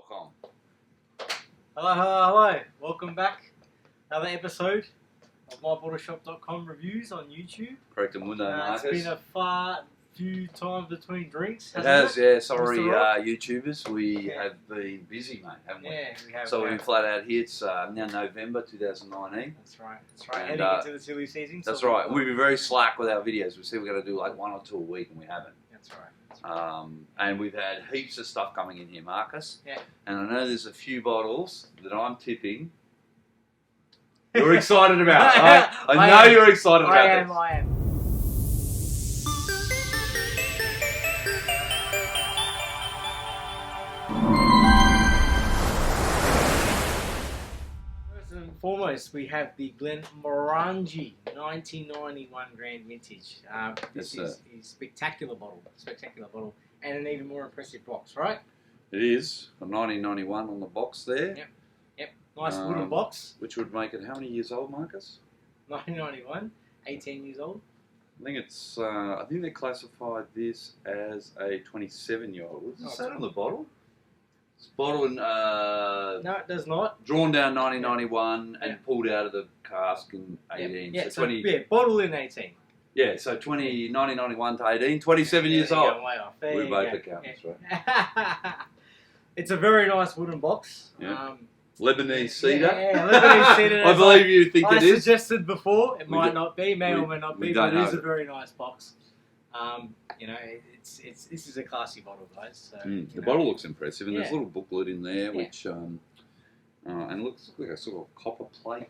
MyBottleShop.com. Hello. Welcome back. Another episode of MyBottleShop.com reviews on YouTube. Correct, Mundo It's Marcus. been a few times between drinks. It has, yeah. Sorry, Mr. Rock? YouTubers. We Yeah. have been busy, mate, haven't we? Yeah, we have. So we've been flat out here. It's now November 2019. That's right. And, Heading into the silly season. That's so right. We've been very slack with our videos. We said we're going to do like one or two a week, and we haven't. That's right. And we've had heaps of stuff coming in here, Marcus. Yeah. And I know there's a few bottles that I'm tipping you're excited about. I know you're excited about this. I am. First and foremost, we have the Glenmorangie 1991 Grand Vintage. This is a spectacular bottle, and an even more impressive box, right? It is a 1991 on the box there. Yep. Nice wooden box. Which would make it how many years old, Marcus? 1991, 18 years old. I think it's. I think they classified this as a 27-year-old. What does it say on the bottle? It's bottled in. No, it does not. Drawn down 1991 and pulled out of the cask in 18. Yeah, so 20. Yeah, bottled in 18. Yeah, so 1991 to 18, 27 years There old. you go, way off. There We're you both go. accountants, right? It's a very nice wooden box. Yeah. Lebanese cedar. Yeah, Lebanese cedar. I believe you think it I is. suggested before, it might not be, may or may not be, but it is know. a very nice box. You know, this is a classy bottle, guys. So, The bottle looks impressive, and there's a Yeah. little booklet in there, which and it looks like a sort of copper plate.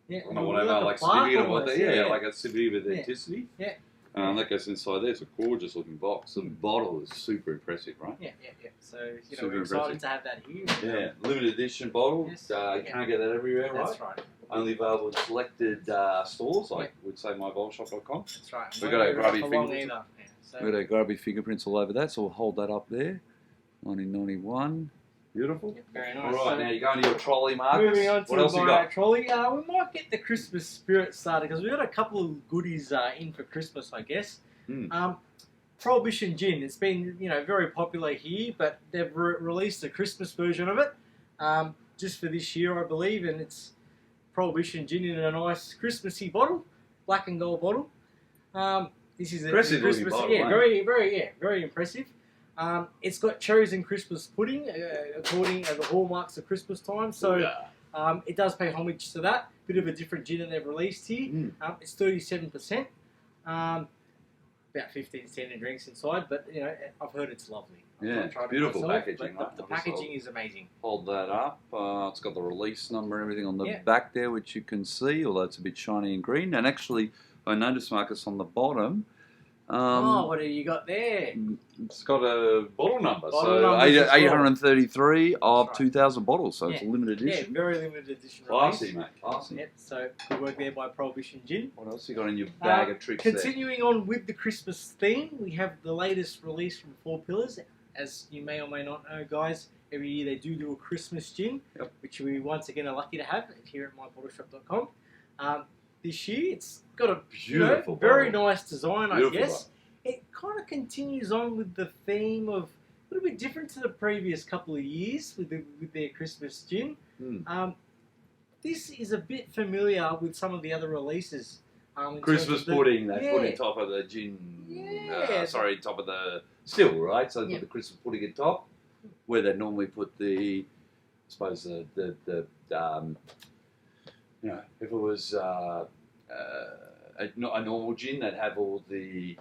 Yeah, I don't know whatever, like certificate of what they, like a certificate of Yeah. authenticity. Yeah. That goes inside there. It's a gorgeous looking box. The bottle is super impressive, right? Yeah. So, Super we're excited impressive. to have that here. Yeah, limited edition bottle. Yes. You can't get that everywhere, right? That's right. Only available in selected stores, like we'd say MyBottleShop.com. That's right. We've got our grubby for long fingerprints. either. Yeah, so. We've got our grubby fingerprints all over that, so we'll hold that up there. 1991. Beautiful. Yeah, very nice. All right, So, now you're going to your trolley, Marcus. moving on What else to you my got? trolley. We might get the Christmas spirit started because we've got a couple of goodies in for Christmas, I guess. Prohibition Gin. It's been very popular here, but they've released a Christmas version of it just for this year, I believe, and it's Prohibition Gin in a nice Christmassy bottle, black and gold bottle. This is Impressive a Christmas, bottle, yeah, eh? very impressive. It's got cherries and Christmas pudding, according to the hallmarks of Christmas time. So it does pay homage to that. Bit of a different gin that they've released here. It's 37%. About 15 standard drinks inside, but I've heard it's lovely. Yeah, beautiful packaging. But the packaging is amazing. Hold that up. It's got the release number and everything on the Yeah. back there, which you can see, although it's a bit shiny and green. And actually, I noticed, Marcus, on the bottom, What have you got there? it's got a bottle number. Bottle so numbers as well. 833 of That's right. 2,000 bottles, so it's a Yeah. limited Yeah, edition. very limited edition Classy, release. mate. Classy. Yep, so good work there by Prohibition Gin. What else you got in your bag of tricks Continuing on with the Christmas theme, we have the latest release from Four Pillars. As you may or may not know, guys, every year they do a Christmas gin, which we once again are lucky to have here at MyBottleShop.com. This year, it's got a Beautiful very bottle. nice design, I Beautiful guess. It kind of continues on with the theme of a little bit different to the previous couple of years with their Christmas gin. This is a bit familiar with some of the other releases. In Christmas terms of pudding, they put on top of the gin, top of the still, right? So they put the Christmas pudding on top, where they normally put the, I suppose, if it was a normal gin, they'd have all the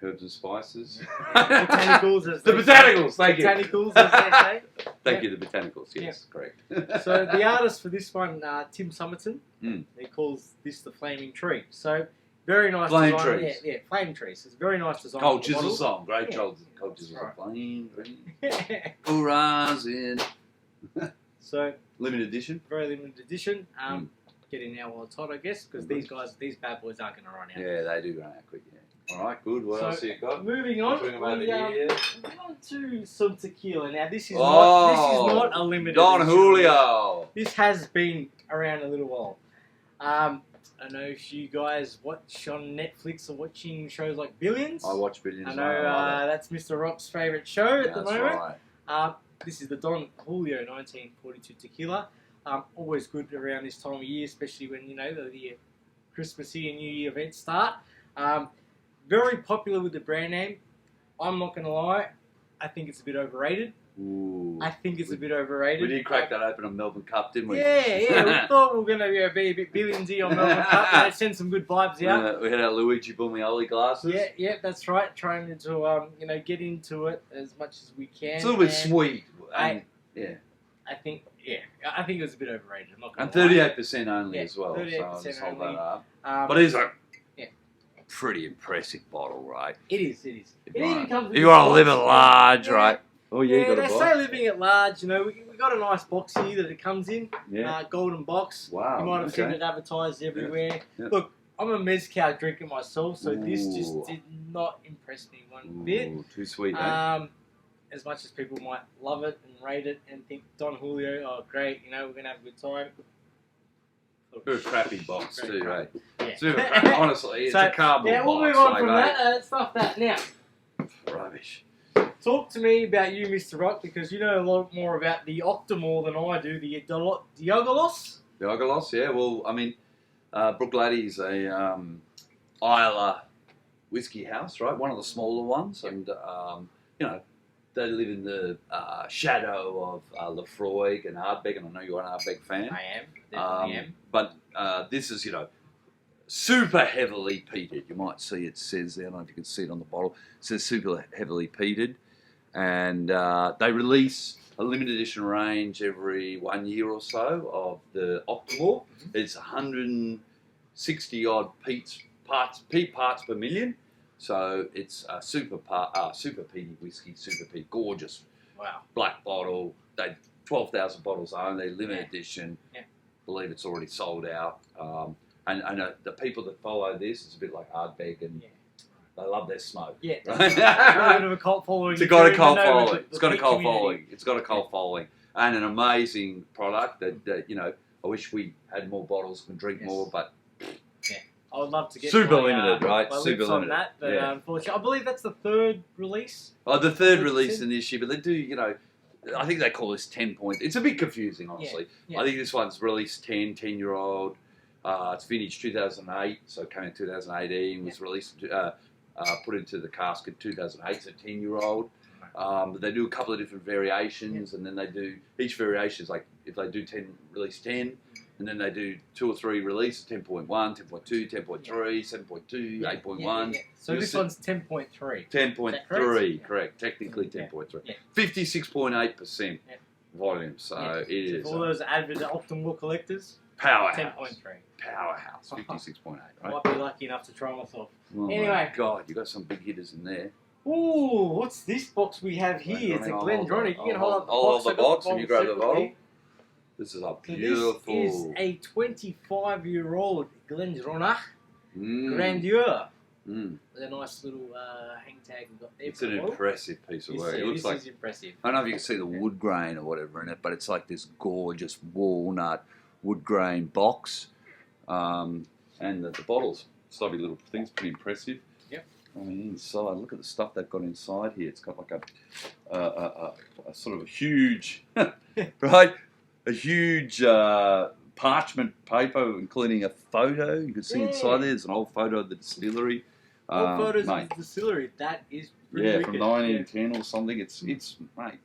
herbs and spices. Botanicals, as The they botanicals, say. thank you. Botanicals, as they say. Thank you, the botanicals, yes, correct. So the artist for this one, Tim Summerton, he calls this the Flaming Tree. So very nice Flame design. trees. Yeah, Flame Trees. It's a very nice design. Cold on the Chisel bottle. song, great Cold Chisel song. Flame, horizon. So Limited edition. very limited edition. Getting out while it's hot, I guess, because these bad boys are going to run out. Yeah, they do run out quick. Yeah. All right, good. What else you got? Moving on, Talking about we it here. moving on to some tequila. Now this is not a limited Don edition. Julio. This has been around a little while. I don't know if you guys watch on Netflix or watching shows like Billions. I watch Billions. I know that's Mr. Rock's favourite show at the moment. This is the Don Julio 1942 tequila. Always good around this time of year, especially when the Christmassy and New Year events start. Very popular with the brand name. I'm not going to lie, I think it's a bit overrated. Ooh. I think it's a bit overrated. We did crack that open on Melbourne Cup, didn't we? Yeah. We thought we were going to be a bit billionsy on Melbourne Cup. That send some good vibes out. We had our Luigi Bumioli glasses. Yeah, that's right. Trying to get into it as much as we can. It's a little bit sweet. I think it was a bit overrated. I'm not and gonna 38% only as well. 38% so I'll just hold only. that up. But it's a pretty impressive bottle, right? It is. It even comes with you want to box. live at large, right? Oh yeah, you got a they box. say living at large. We got a nice box here that it comes in. Yeah. Golden box. Wow. You might have seen it advertised everywhere. Yeah. Look, I'm a mezcal drinker myself, so this just did not impress me one bit. Too sweet, eh? As much as people might love it and rate it and think Don Julio, oh great, we're gonna have a good time. Bit of a crappy box too, right? Yeah. It's a bit of a crap, honestly, it's a cardboard box. Yeah, we'll move on from mate. that. Stuff that now. Rubbish. Talk to me about you, Mr. Rock, because you know a lot more about the Octomore than I do. The Diogelos? Diogelos, yeah. Well, I mean, Bruichladdich is a Isla whiskey house, right? One of the smaller ones, and they live in the shadow of Lefroy and Ardbeg, and I know you're an Ardbeg fan. I am, definitely am. But this is, super heavily peated. You might see it says there, I don't know if you can see it on the bottle. It says super heavily peated. And they release a limited edition range every 1 year or so of the Octomore. Mm-hmm. It's 160 odd peat parts per million. So it's a super peaty whiskey, super peat, gorgeous. Wow. Black bottle. They 12,000 bottles only, limited edition. Yeah. Believe it's already sold out. And the people that follow this, it's a bit like Ardbeg, and they love their smoke. Yeah, right? A bit of a cult following. It's got a cult following. It's got a cult following. It's got a cult following, and an amazing product that I wish we had more bottles and drink more, but. I would love to get super limited, right? My super limited. On that, but unfortunately, I believe that's the third release. Oh, the third release in this year, but they do, I think they call this 10 points. It's a bit confusing, honestly. Yeah. I think this one's released 10-year-old. It's vintage 2008, so it came in 2018. Was released, put into the cask in 2008, so 10-year-old. But they do a couple of different variations, and then they do each variation is like if they do 10, release 10. And then they do 2 or 3 releases, 10.1, 10.2, 10.3, 7.2, 8.1. So this one's 10.3. 10.3, correct. Technically 10.3. Yeah. 56.8% volume. So it is. For all those avid Octomore collectors, powerhouse. 10.3. Powerhouse, 56.8. Right? I might be lucky enough to try myself. Oh anyway. My God, you got some big hitters in there. Ooh, what's this box we have here? It's a Glendronach. You can hold up the box. I'll hold the box and you grab the bottle. This is a beautiful. This is a 25-year-old Glendronach Grandeur. With a nice little hang tag we've got there. It's an impressive piece of work. It looks like. This is impressive. I don't know if you can see the wood grain or whatever in it, but it's like this gorgeous walnut wood grain box, and the bottles, lovely little things, pretty impressive. Yep. I mean, inside, look at the stuff they've got inside here. It's got like a sort of a huge, right? A huge parchment paper, including a photo. You can see inside there's an old photo of the distillery. Old photos of the distillery. That is pretty wicked. From 1910 or something. It's mate.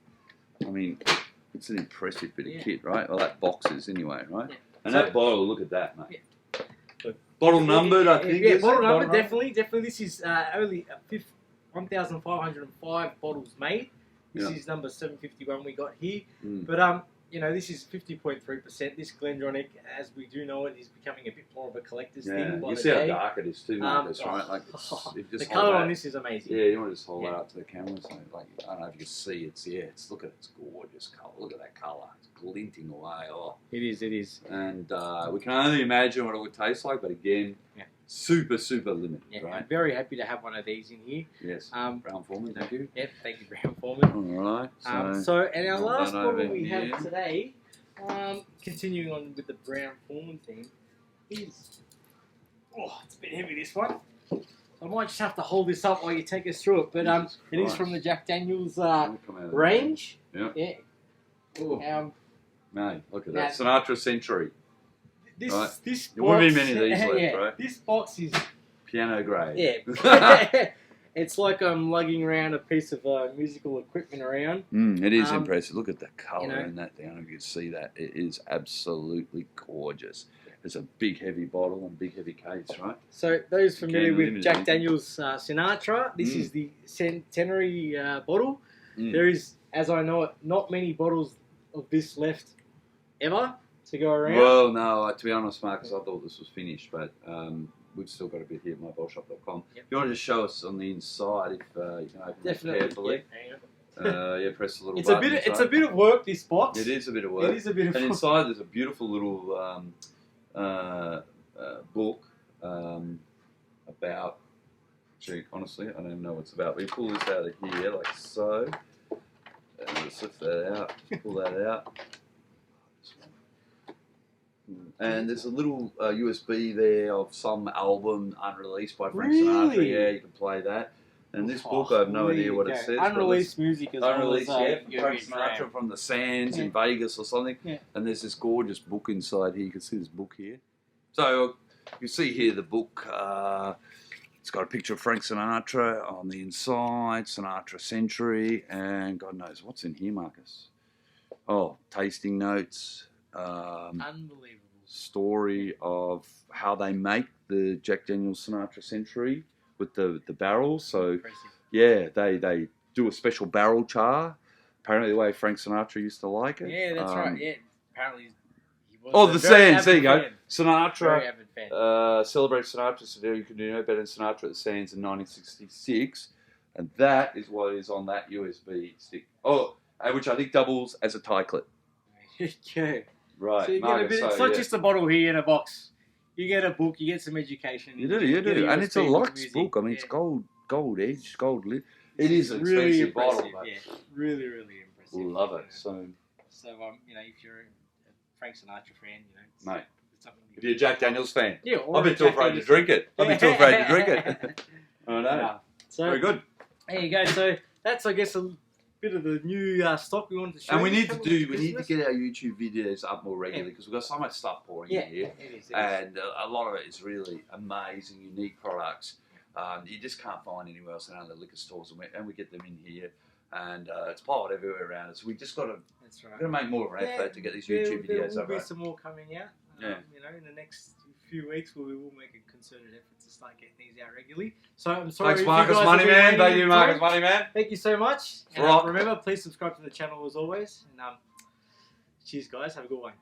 I mean, it's an impressive bit of kit, right? Well, that box is anyway, right? Yeah. And that bottle, look at that, mate. Yeah. Bottle numbered, I think. Yeah, bottle numbered, definitely. This is only 1,505 bottles made. This is number 751 we got here. But this is 50.3%. This Glendronach, as we do know it, is becoming a bit more of a collector's thing. You see how dark it is too, Marcus, right? Like the colour on this is amazing. Yeah, you want to just hold that up to the camera. So, like, I don't know if you can see it. Look at its gorgeous colour. Look at that colour. It's glinting away. Oh, it is. And we can only imagine what it would taste like. But again, super limited. Yeah, right? I'm very happy to have one of these in here. Yes. Brown Foreman, thank you. Yep, thank you, Brown Foreman. All right. And our last bottle we have today, continuing on with the Brown Foreman theme, is it's a bit heavy. This one. So I might just have to hold this up while you take us through it. But it is from the Jack Daniels range. Yeah. Yeah. Mate, look at that. Sinatra Century. This box, there wouldn't be many of these left, right? This box is piano grade. Yeah. It's like I'm lugging around a piece of musical equipment around. It is impressive. Look at the colour in that thing. I don't know if you can see that. It is absolutely gorgeous. It's a big, heavy bottle and big, heavy case, right? So those familiar with Jack Daniels Sinatra, this is the centenary bottle. There is, as I know it, not many bottles of this left ever to go around. Well, no, to be honest, Marcus, I thought this was finished, but we've still got a bit here at MyBottleShop.com. Yep. If you want to just show us on the inside, if you can open it carefully. Yeah, press the little button. It's a bit of work, this box. It is a bit of work. It is a bit of work. And inside there's a beautiful little book about, gee, honestly, I don't even know what it's about. We pull this out of here like so. And let's lift that out, just pull that out. And there's a little USB there of some album unreleased by Frank Sinatra. Yeah, you can play that. And this book, I have no idea what it says. Unreleased music as well. Unreleased, yeah, Frank Sinatra from the Sands in Vegas or something. Yeah. And there's this gorgeous book inside here. You can see this book here. So you see here the book. It's got a picture of Frank Sinatra on the inside, Sinatra Century, and God knows what's in here, Marcus. Oh, tasting notes. Unbelievable. Story of how they make the Jack Daniels Sinatra Century with the barrels. So, impressive. Yeah, they do a special barrel char. Apparently, the way Frank Sinatra used to like it. Yeah, that's right. Yeah, apparently. The Sands, there you go. Sinatra, very avid fan. Celebrate Sinatra, so you can do no better than Sinatra at the Sands in 1966. And that is what is on that USB stick. Oh, which I think doubles as a tie clip. Okay. Right. So you get a bit, it's not just a bottle here in a box. You get a book, you get some education. You do. And it's a Lux book. I mean, it's gold edge, gold lid. It is an really expensive bottle. Yeah, really, really impressive. We'll love it. So if you're a Frank Sinatra fan, mate, if you're a Jack Daniels fan, yeah, I'll be too afraid to drink it. I'll be too afraid to drink it. I know. Yeah. So, very good. There you go. So that's, I guess, a bit of the new stock we wanted to show. And we need to get our YouTube videos up more regularly because we've got so much stuff pouring in here. It is. And a lot of it is really amazing, unique products. You just can't find anywhere else around the liquor stores, and we get them in here. And it's piled everywhere around us. We just got to. That's right. Got to make more of an effort to get these YouTube videos up. There will be some more coming out. In the next few weeks, we will make a concerted effort to start getting these out regularly. So I'm sorry. Thanks, Marcus Moneyman. Thank you, Marcus Moneyman. Thank you so much. And remember, please subscribe to the channel as always. And cheers, guys. Have a good one.